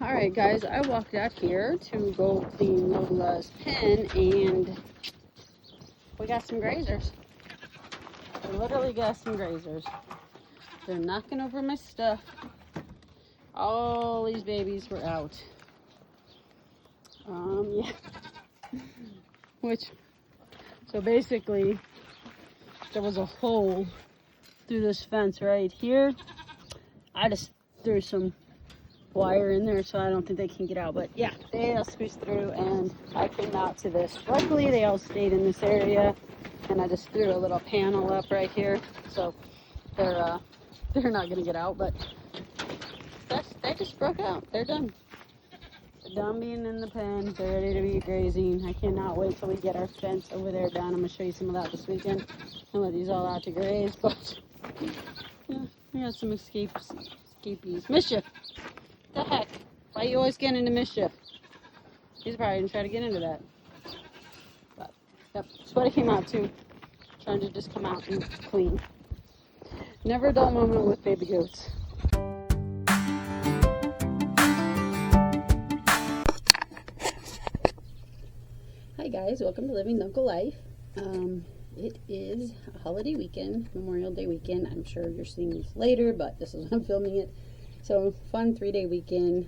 Alright guys, I walked out here to go clean Lola's pen and we got some grazers. I literally got some grazers. They're knocking over my stuff. All these babies were out. Yeah. So basically, there was a hole through this fence right here. I just threw some wire in there so I don't think they can get out, but yeah, they all squeezed through and I came out to this. Luckily they all stayed in this area and I just threw a little panel up right here so they're not gonna get out, but they just broke out. They're done. They're done being in the pen. They're ready to be grazing. I cannot wait till we get our fence over there done. I'm gonna show you some of that this weekend and let these all out to graze, but yeah, we got some escapees. Mischief! The heck? Why are you always getting into mischief? He's probably gonna try to get into that. But, yep, that's what I came out to. Trying to just come out and clean. Never a dull moment with baby goats. Hi guys, welcome to Living Local Life. It is a holiday weekend, Memorial Day weekend. I'm sure you're seeing this later, but this is when I'm filming it. So fun 3-day weekend.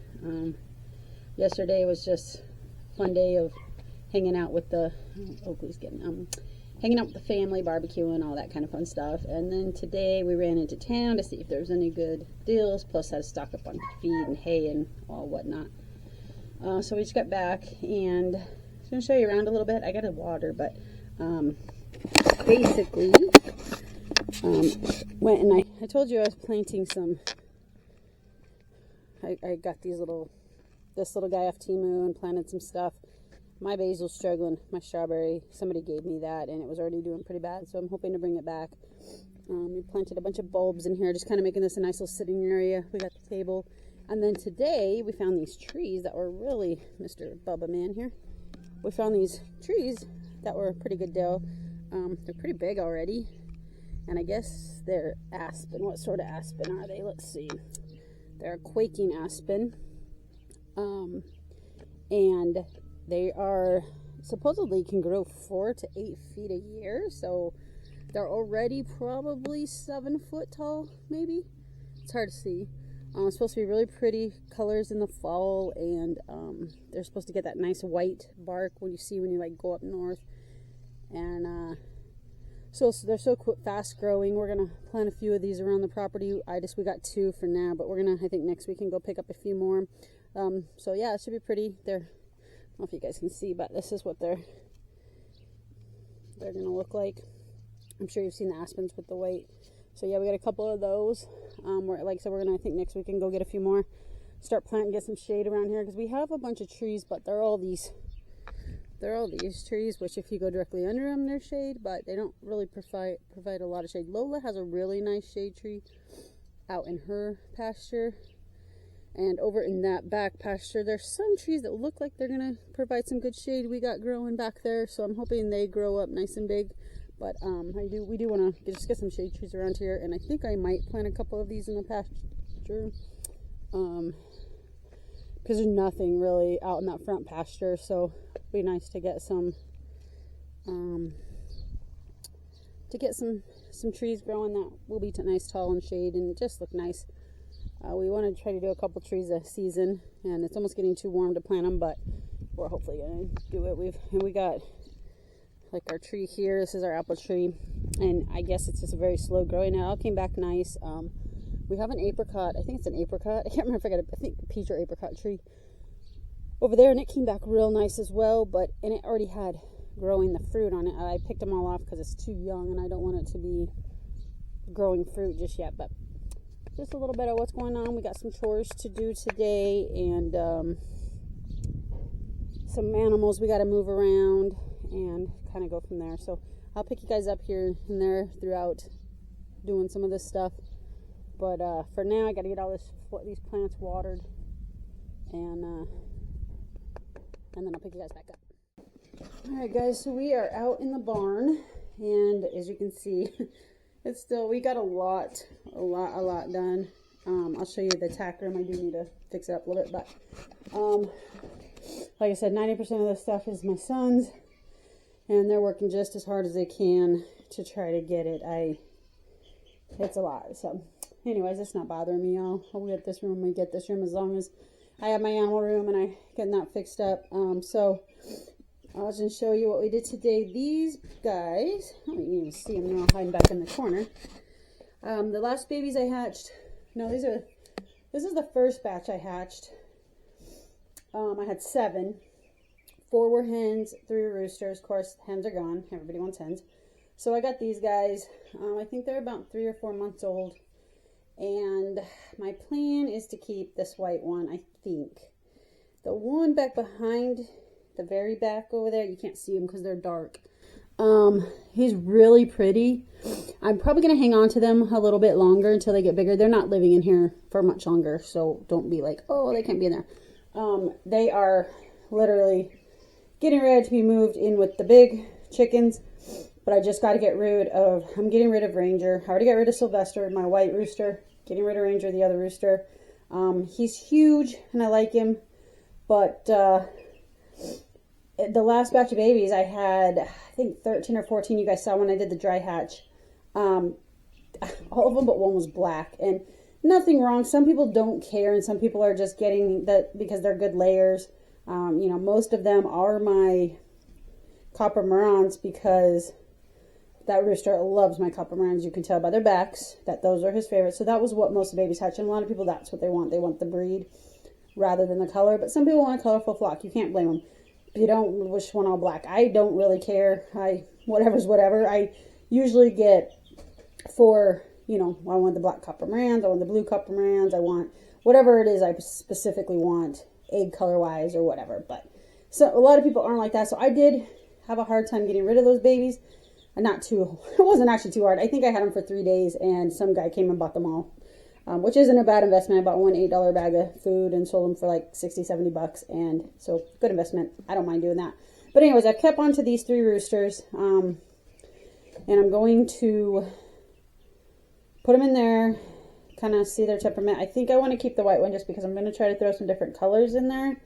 Yesterday was just a fun day of hanging out with the hanging out with the family, barbecuing, all that kind of fun stuff. And then today we ran into town to see if there was any good deals. Plus, had to stock up on feed and hay and all whatnot. So we just got back and I'm going to show you around a little bit. I got to water, but basically went and I told you I was planting some. I got this little guy off Temu and planted some stuff. My basil's struggling, my strawberry, somebody gave me that and it was already doing pretty bad, so I'm hoping to bring it back. We planted a bunch of bulbs in here, just kind of making this a nice little sitting area. We got the table. And then today we found these trees that were really, Mr. Bubba Man here. We found these trees that were a pretty good deal. They're pretty big already. And I guess they're aspen. What sort of aspen are they? Let's see. They're a quaking aspen. And they are supposedly can grow 4 to 8 feet a year. So they're already probably 7 foot tall, maybe. It's hard to see. It's supposed to be really pretty colors in the fall, and they're supposed to get that nice white bark when you like go up north. And so they're so fast growing. We're gonna plant a few of these around the property. We got 2 for now, but we're gonna, I think next week can go pick up a few more. So yeah, it should be pretty. I don't know if you guys can see, but this is what they're gonna look like. I'm sure you've seen the aspens with the white. So yeah, we got a couple of those. Like I said, we're gonna, I think next week, can go get a few more. Start planting, get some shade around here because we have a bunch of trees, but they're all these trees, which if you go directly under them, they're shade, but they don't really provide a lot of shade. Lola has a really nice shade tree out in her pasture, and over in that back pasture, there's some trees that look like they're gonna provide some good shade we got growing back there. So I'm hoping they grow up nice and big. But we do want to just get some shade trees around here, and I think I might plant a couple of these in the pasture, because there's nothing really out in that front pasture. So it'd be nice to get some trees growing that will be nice, tall, and shade, and just look nice. We want to try to do a couple trees a season, and it's almost getting too warm to plant them, but we're hopefully gonna do it. We got like our tree here. This is our apple tree, and I guess it's just a very slow growing. It all came back nice. We have an apricot. I think it's an apricot. I can't remember if I think peach or apricot tree over there, and it came back real nice as well. And it already had growing the fruit on it. I picked them all off because it's too young, and I don't want it to be growing fruit just yet. But just a little bit of what's going on. We got some chores to do today, and some animals we got to move around and kind of go from there. So I'll pick you guys up here and there throughout doing some of this stuff, but for now I got to get all these plants watered, and then I'll pick you guys back up. Alright guys, so we are out in the barn, and as you can see, we got a lot done. I'll show you the tack room. I do need to fix it up a little bit, but like I said, 90% of the stuff is my son's, and they're working just as hard as they can to try to get it. It's a lot. So anyways, it's not bothering me, y'all. I'll get this room when we get this room, as long as I have my animal room and I get that fixed up. So I'll just show you what we did today. These guys, I don't even see them now, hiding back in the corner. The last babies I hatched, no, this is the first batch I hatched. I had 7. 4 were hens, 3 were roosters. Of course, hens are gone. Everybody wants hens. So I got these guys. I think they're about 3 or 4 months old. And my plan is to keep this white one, I think. The one back behind, the very back over there, you can't see them because they're dark. He's really pretty. I'm probably going to hang on to them a little bit longer until they get bigger. They're not living in here for much longer, so don't be like, oh, they can't be in there. They are literally getting ready to be moved in with the big chickens, but I just got to get rid of, I'm getting rid of Ranger. I already got rid of Sylvester, my white rooster. Getting rid of Ranger, the other rooster. He's huge, and I like him, but the last batch of babies I had, I think 13 or 14, you guys saw when I did the dry hatch. All of them but one was black, and nothing wrong. Some people don't care, and some people are just getting that because they're good layers. You know, most of them are my Copper Marans because that rooster loves my Copper Marans. You can tell by their backs that those are his favorites. So that was what most of the babies hatch, and a lot of people, that's what they want. They want the breed rather than the color, but some people want a colorful flock. You can't blame them. If you don't wish one all black, I don't really care. Whatever's whatever. I usually get for, you know, I want the black Copper Marans, I want the blue Copper Marans, I want whatever it is I specifically want, egg color wise or whatever. But so a lot of people aren't like that. So I did have a hard time getting rid of those babies. It wasn't actually too hard. I think I had them for 3 days, and some guy came and bought them all, which isn't a bad investment. I bought one $8 bag of food and sold them for like 60, 70 bucks, and so good investment. I don't mind doing that. But anyways, I've kept on to these 3 roosters, and I'm going to put them in there, kind of see their temperament. I think I want to keep the white one just because I'm going to try to throw some different colors in there.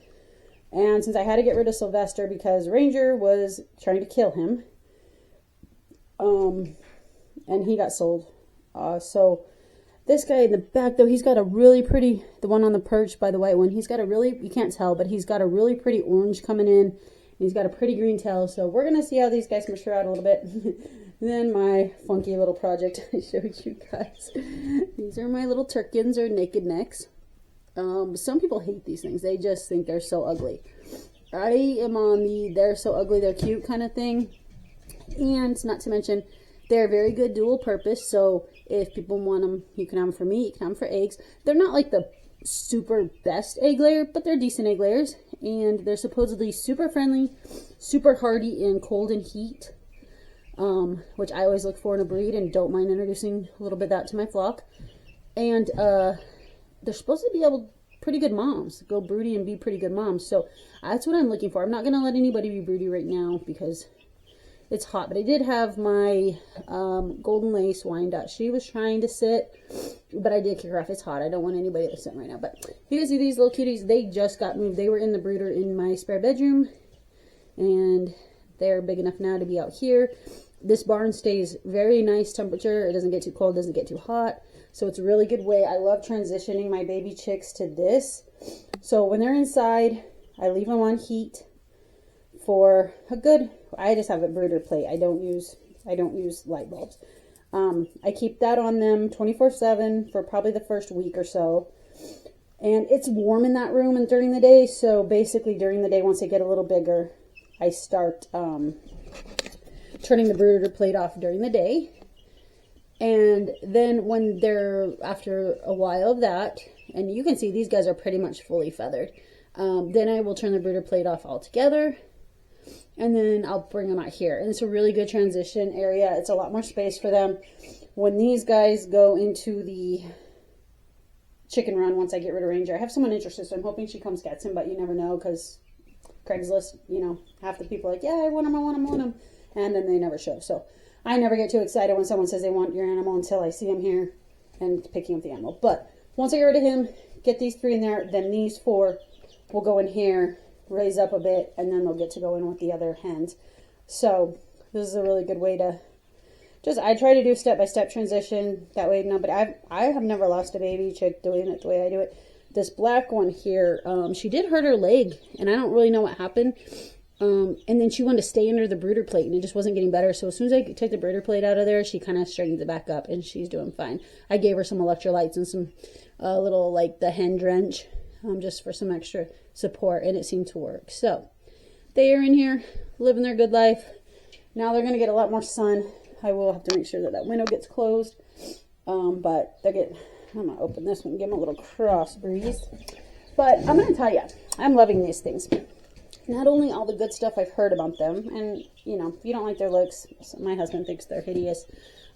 And since I had to get rid of Sylvester because Ranger was trying to kill him, and he got sold. So this guy in the back, though, he's got a really pretty, the one on the perch by the white one, he's got a really, you can't tell, but he's got a really pretty orange coming in. He's got a pretty green tail. So we're going to see how these guys mature out a little bit. Then my funky little project I showed you guys. These are my little Turkins, or naked necks. Some people hate these things. They just think they're so ugly. I am on the they're so ugly, they're cute kind of thing. And not to mention, they're very good dual purpose. So if people want them, you can have them for meat, you can have them for eggs. They're not like the super best egg layer, but they're decent egg layers. And they're supposedly super friendly, super hardy in cold and heat, which I always look for in a breed and don't mind introducing a little bit of that to my flock. And they're supposed to be pretty good moms, go broody and be pretty good moms. So that's what I'm looking for. I'm not going to let anybody be broody right now because it's hot, but I did have my Golden Lace Wyandotte. She was trying to sit, but I did kick her off. It's hot. I don't want anybody to sit right now. But you guys see these little cuties? They just got moved. They were in the brooder in my spare bedroom, and they're big enough now to be out here. This barn stays very nice temperature. It doesn't get too cold, doesn't get too hot. So it's a really good way. I love transitioning my baby chicks to this. So when they're inside, I leave them on heat for a good, I just have a brooder plate. I don't use light bulbs. I keep that on them 24/7 for probably the first week or so. And it's warm in that room and during the day. So basically during the day, once they get a little bigger, I start turning the brooder plate off during the day. And then when they're, after a while of that, and you can see these guys are pretty much fully feathered, then I will turn the brooder plate off altogether. And then I'll bring them out here. And it's a really good transition area. It's a lot more space for them. When these guys go into the chicken run, once I get rid of Ranger, I have someone interested, so I'm hoping she comes gets him, but you never know, because Craigslist, you know, half the people are like, yeah, I want him, and then they never show. So I never get too excited when someone says they want your animal until I see them here and picking up the animal. But once I get rid of him, get these 3 in there, then these 4 will go in here, raise up a bit, and then they'll get to go in with the other hens. So this is a really good way to I try to do step-by-step transition that way. No, but I have never lost a baby chick doing it the way I do it. This black one here, she did hurt her leg, and I don't really know what happened. And then she wanted to stay under the brooder plate, and it just wasn't getting better. So as soon as I took the brooder plate out of there, she kind of straightened it back up, and she's doing fine. I gave her some electrolytes and some little, like, the hen drench, just for some extra support, and it seemed to work. So they are in here living their good life. Now they're going to get a lot more sun. I will have to make sure that that window gets closed. But I'm going to open this one, give them a little cross breeze. But I'm going to tell you, I'm loving these things. Not only all the good stuff I've heard about them, and, you know, if you don't like their looks, my husband thinks they're hideous.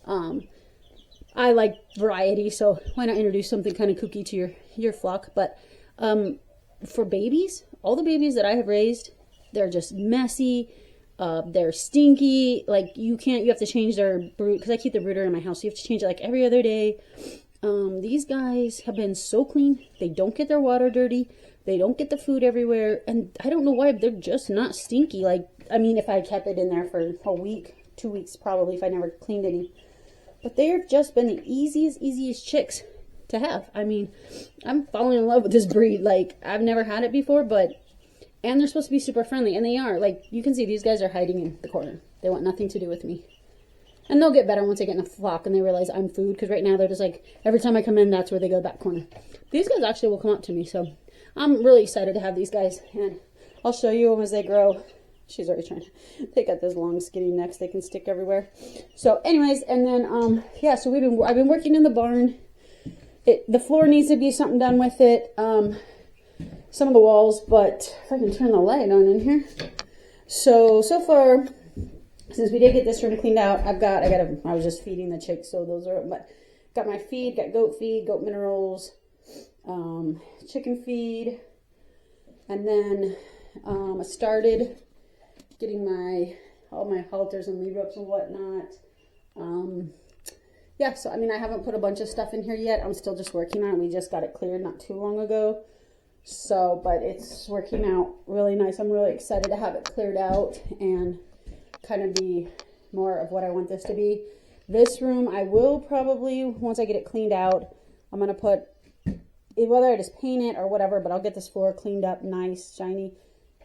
I like variety, so why not introduce something kind of kooky to your flock? But for babies, all the babies that I have raised, they're just messy. They're stinky. Like, you have to change their brood, because I keep the brooder in my house, so you have to change it like every other day. These guys have been so clean. They don't get their water dirty. They don't get the food everywhere. And I don't know why, but they're just not stinky. Like, I mean, if I kept it in there for a week, 2 weeks probably, if I never cleaned any. But they've just been the easiest chicks to have. I mean, I'm falling in love with this breed. Like, I've never had it before, and they're supposed to be super friendly, and they are. Like, you can see these guys are hiding in the corner. They want nothing to do with me. And they'll get better once they get in the flock and they realize I'm food, because right now they're just like, every time I come in, that's where they go, that corner. These guys actually will come up to me, so I'm really excited to have these guys, and I'll show you them as they grow. She's already trying to, they got those long skinny necks they can stick everywhere. So anyways, and then, yeah, so I've been working in the barn. The floor needs to be something done with it. Some of the walls, but if I can turn the light on in here. So far, since we did get this room cleaned out, I was just feeding the chicks, so those are, but got my feed, got goat minerals, chicken feed, and then I started getting all my halters and lead ropes and whatnot. Yeah, so I mean, I haven't put a bunch of stuff in here yet. I'm still just working on it. We just got it cleared not too long ago. So, but it's working out really nice. I'm really excited to have it cleared out and kind of be more of what I want this to be. This room, I will probably, once I get it cleaned out, I'm going to put, whether I just paint it or whatever, but I'll get this floor cleaned up, nice, shiny,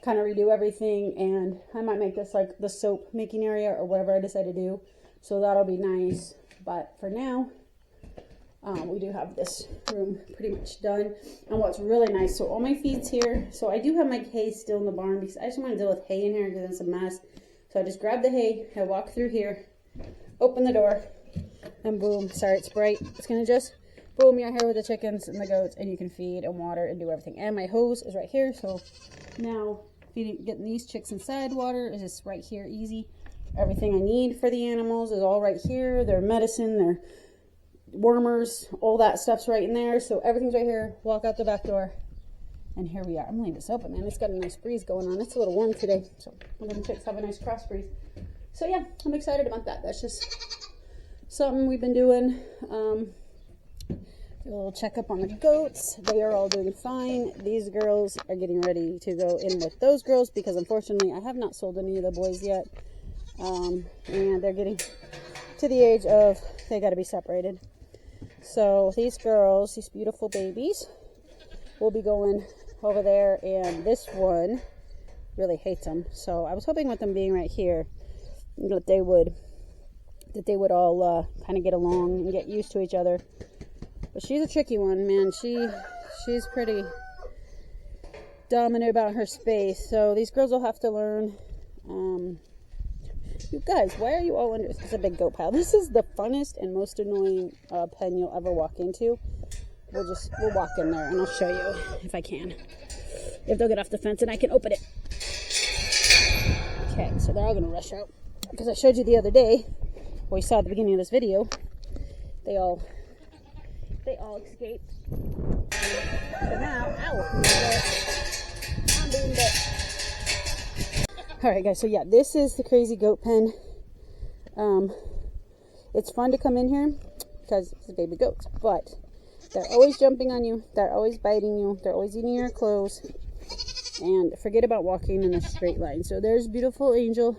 kind of redo everything, and I might make this like the soap making area or whatever I decide to do. So that'll be nice. But for now, we do have this room pretty much done. And what's really nice, so all my feed's here. So I do have my hay still in the barn because I just want to deal with hay in here because it's a mess. So I just grab the hay, I walk through here, open the door, and boom. Sorry, it's bright. It's going to just, boom, you're here with the chickens and the goats, and you can feed and water and do everything. And my hose is right here. So now getting these chicks inside water is just right here, easy. Everything I need for the animals is all right here. Their medicine, their wormers, all that stuff's right in there. So everything's right here. Walk out the back door, and here we are. I'm gonna leave this open, man. It's got a nice breeze going on. It's a little warm today, so I'm gonna chicks have a nice cross breeze. So yeah, I'm excited about that. That's just something we've been doing. Do a little checkup on the goats. They are all doing fine. These girls are getting ready to go in with those girls because unfortunately I have not sold any of the boys yet. And they're getting to the age of they got to be separated. So these girls, these beautiful babies, will be going over there, and this one really hates them. So I was hoping with them being right here that they would all kind of get along and get used to each other. But she's a tricky one, man. She's pretty dominant about her space. So these girls will have to learn. You guys, why are you all under? It's a big goat pile. This is the funnest and most annoying pen you'll ever walk into. We'll walk in there and I'll show you if I can. If they'll get off the fence and I can open it. Okay, so they're all gonna rush out because I showed you the other day. Well, you saw at the beginning of this video. They all escaped. But now, I'm doing that. Alright guys, so yeah, this is the crazy goat pen. It's fun to come in here because it's a baby goat, but They're always jumping on you. They're always biting you. They're always eating your clothes. And forget about walking in a straight line. So there's beautiful Angel,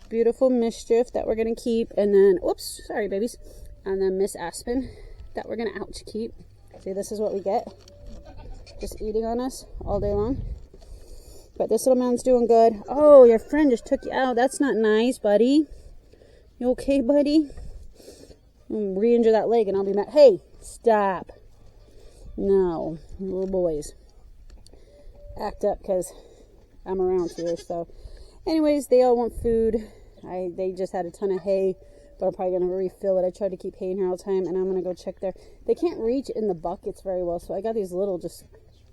beautiful Mischief that we're going to keep. And then, oops, sorry, babies. And then Miss Aspen that we're going to keep. See, this is what we get. Just eating on us all day long. But this little man's doing good. Oh, your friend just took you out. That's not nice, buddy. You okay, buddy? I'm re-injure that leg and I'll be mad. Hey, stop. No, little boys. Act up because I'm around here. So, anyways, they all want food. They just had a ton of hay, but I'm probably going to refill it. I tried to keep hay in here all the time, and I'm going to go check there. They can't reach in the buckets very well, so I got these little just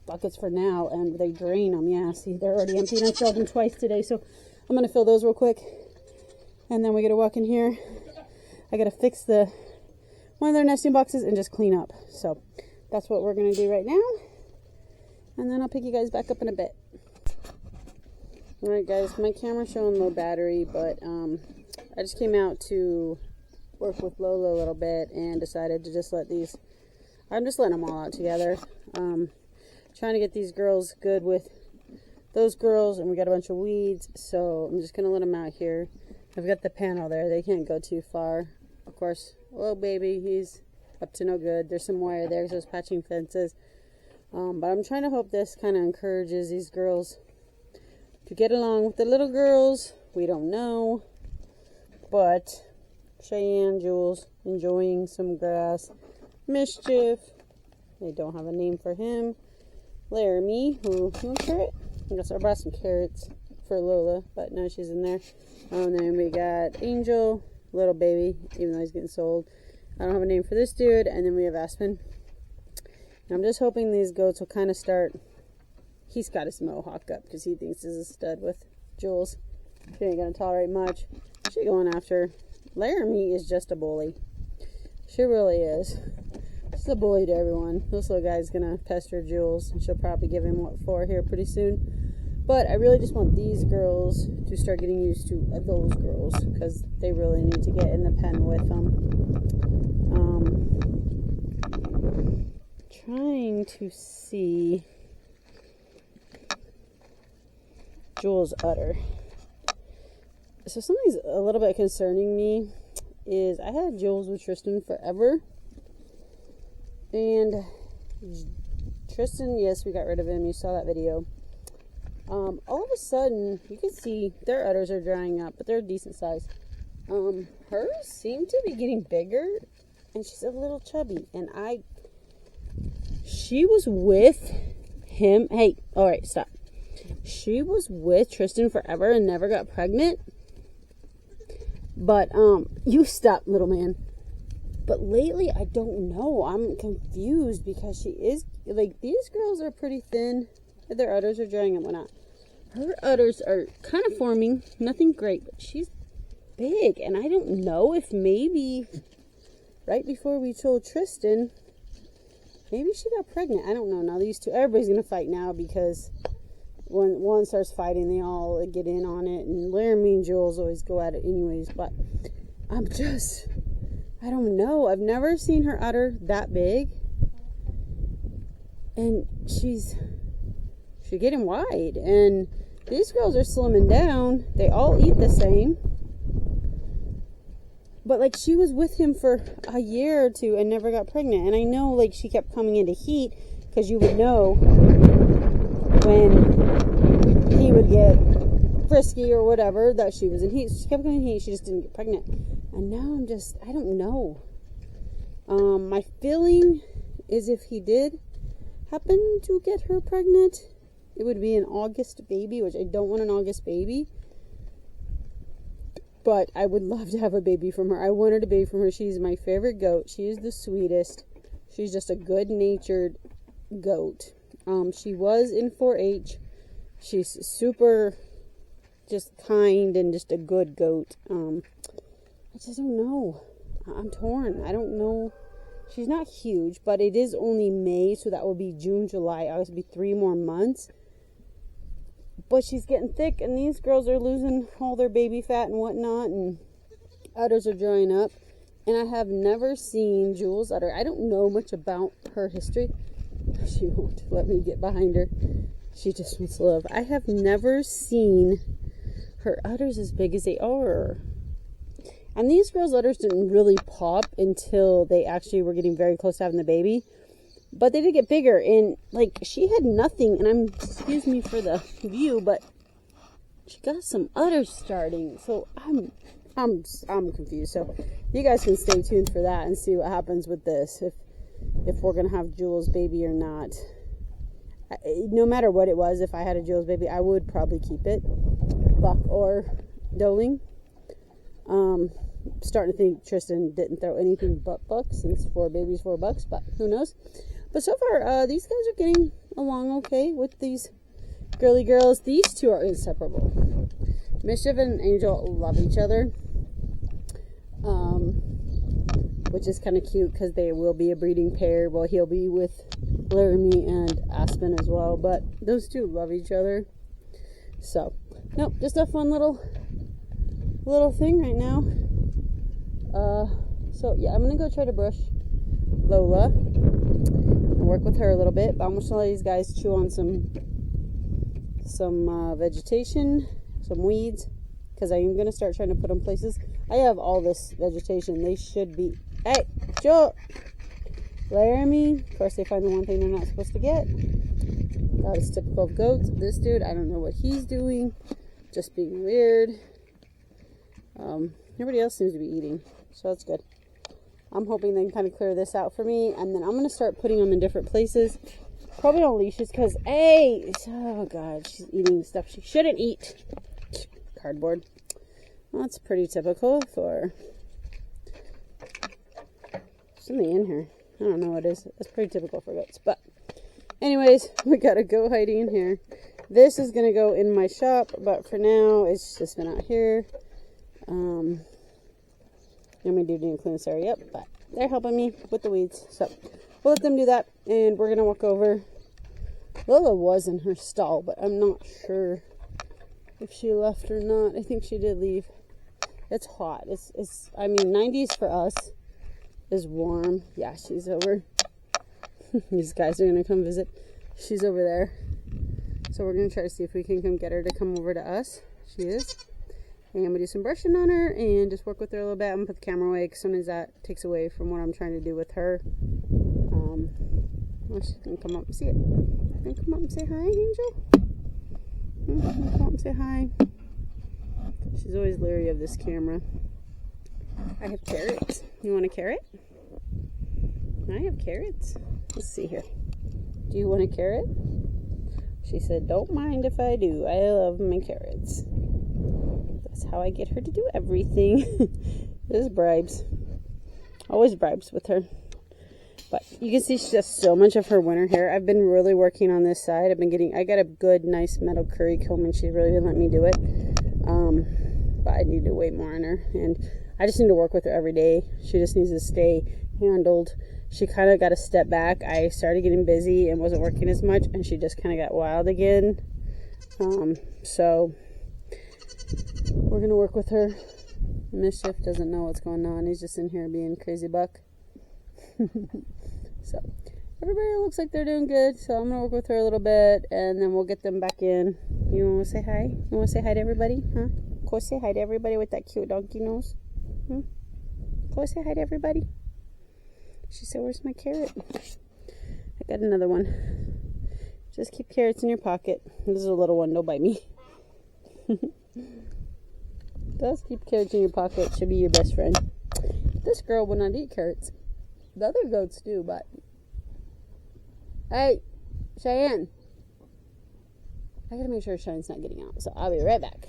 buckets for now, and they drain them. Yeah, see, they're already empty, and I filled them twice today, so I'm going to fill those real quick. And then we got to walk in here. I got to fix one of their nesting boxes and just clean up. So that's what we're going to do right now. And then I'll pick you guys back up in a bit. Alright guys, my camera's showing low battery, but I just came out to work with Lola a little bit and decided to just I'm just letting them all out together. Trying to get these girls good with those girls, and we got a bunch of weeds, so I'm just going to let them out here. I've got the panel there. They can't go too far. Of course, little baby, he's up to no good. There's some wire there, so it's patching fences. But I'm trying to hope this kind of encourages these girls to get along with the little girls. We don't know. But Cheyenne, Jules, enjoying some grass. Mischief, they don't have a name for him. Laramie, who, you want a carrot? I guess I brought some carrots for Lola, but no, she's in there. And then we got Angel, little baby, even though he's getting sold. I don't have a name for this dude. And then we have Aspen. And I'm just hoping these goats will kind of start. He's got his mohawk up because he thinks he's a stud with Jules. She ain't going to tolerate much. She going after. Laramie is just a bully. She really is. She's a bully to everyone. This little guy's going to pester Jules. And she'll probably give him what for here pretty soon. But I really just want these girls to start getting used to those girls. Because they really need to get in the pen with them. Trying to see Jules' udder. So something's a little bit concerning me is I had Jules with Tristan forever, and Tristan, yes, we got rid of him. You saw that video. All of a sudden, you can see their udders are drying up, but they're a decent size. Hers seem to be getting bigger, and she's a little chubby, and she was with him. Hey, all right, stop. She was with Tristan forever and never got pregnant. But, you stop, little man. But lately, I don't know. I'm confused because she is, like, these girls are pretty thin. Their udders are drying and whatnot. Her udders are kind of forming. Nothing great, but she's big. And I don't know if maybe right before we told Tristan, maybe she got pregnant. I don't know. Now these two, everybody's going to fight now because when one starts fighting, they all get in on it. And Laramie and Jules always go at it anyways. But I don't know. I've never seen her udder that big. And she's getting wide. And these girls are slimming down. They all eat the same. But, like, she was with him for a year or two and never got pregnant. And I know, like, she kept coming into heat because you would know when he would get frisky or whatever that she was in heat. So she kept going in heat. She just didn't get pregnant. And now I don't know. My feeling is if he did happen to get her pregnant, it would be an August baby, which I don't want an August baby. But I would love to have a baby from her. I wanted a baby from her. She's my favorite goat. She is the sweetest. She's just a good-natured goat. She was in 4-H. She's super just kind and just a good goat. I just don't know. I'm torn. I don't know. She's not huge, but it is only May, so that will be June, July, August. It'll be 3 more months. But she's getting thick, and these girls are losing all their baby fat and whatnot, and udders are drying up. And I have never seen Jules udder. I don't know much about her history. She won't let me get behind her. She just wants to live. I have never seen her udders as big as they are. And these girls' udders didn't really pop until they actually were getting very close to having the baby. But they did get bigger. And, like, she had nothing. And I'm, excuse me for the view, but she got some udders starting. So I'm confused. So you guys can stay tuned for that and see what happens with this. If we're going to have Jules' baby or not. No matter what it was, if I had a Jules baby, I would probably keep it. Buck or doeling. Starting to think Tristan didn't throw anything but bucks, since 4 babies, 4 bucks, but who knows. But so far, these guys are getting along okay with these girly girls. These two are inseparable. Mischief and Angel love each other, which is kind of cute because they will be a breeding pair. Well, he'll be with Laramie and Aspen as well, but those two love each other. So, nope, just a fun little thing right now. So yeah, I'm gonna go try to brush Lola and work with her a little bit, but I'm just gonna let these guys chew on some vegetation, some weeds, because I am gonna start trying to put them places. I have all this vegetation. They should be, hey, Joe, Laramie. Of course, they find the one thing they're not supposed to get. That is typical of goats. This dude, I don't know what he's doing, just being weird. Everybody else seems to be eating, so that's good. I'm hoping they can kind of clear this out for me, and then I'm going to start putting them in different places. Probably on leashes, because, hey, oh god, she's eating stuff she shouldn't eat. Cardboard. Well, that's pretty typical for something in here. I don't know what it is. That's pretty typical for goats. But anyways, we got to go hiding in here. This is going to go in my shop, but for now, it's just been out here. I'm going to do clean this area up, but they're helping me with the weeds. So we'll let them do that, and we're going to walk over. Lola was in her stall, but I'm not sure if she left or not. I think she did leave. It's hot. I mean, 90s for us is warm. Yeah, she's over. These guys are going to come visit. She's over there. So we're going to try to see if we can come get her to come over to us. She is. And I'm going to do some brushing on her and just work with her a little bit. I'm going to put the camera away because sometimes that takes away from what I'm trying to do with her. She's going to come up and see it. Can you come up and say hi, Angel? Come up and say hi. She's always leery of this camera. I have carrots. You want a carrot? I have carrots. Let's see here. Do you want a carrot? She said, don't mind if I do. I love my carrots. That's how I get her to do everything. There's bribes. Always bribes with her. But you can see she has so much of her winter hair. I've been really working on this side. I got a good, nice metal curry comb, and she really didn't let me do it. But I need to wait more on her. And I just need to work with her every day. She just needs to stay handled. She kind of got a step back. I started getting busy and wasn't working as much, and she just kind of got wild again. So we're going to work with her. Mischief doesn't know what's going on. He's just in here being crazy buck. So everybody looks like they're doing good. So I'm going to work with her a little bit, and then we'll get them back in. You want to say hi? You want to say hi to everybody? Huh? Go say hi to everybody with that cute donkey nose. Go say hi to everybody. She said, where's my carrot? I got another one. Just keep carrots in your pocket. This is a little one. Don't bite me. Just keep carrots in your pocket. Should be your best friend. This girl will not eat carrots. The other goats do, but... Hey, Cheyenne. I gotta make sure Cheyenne's not getting out. So I'll be right back.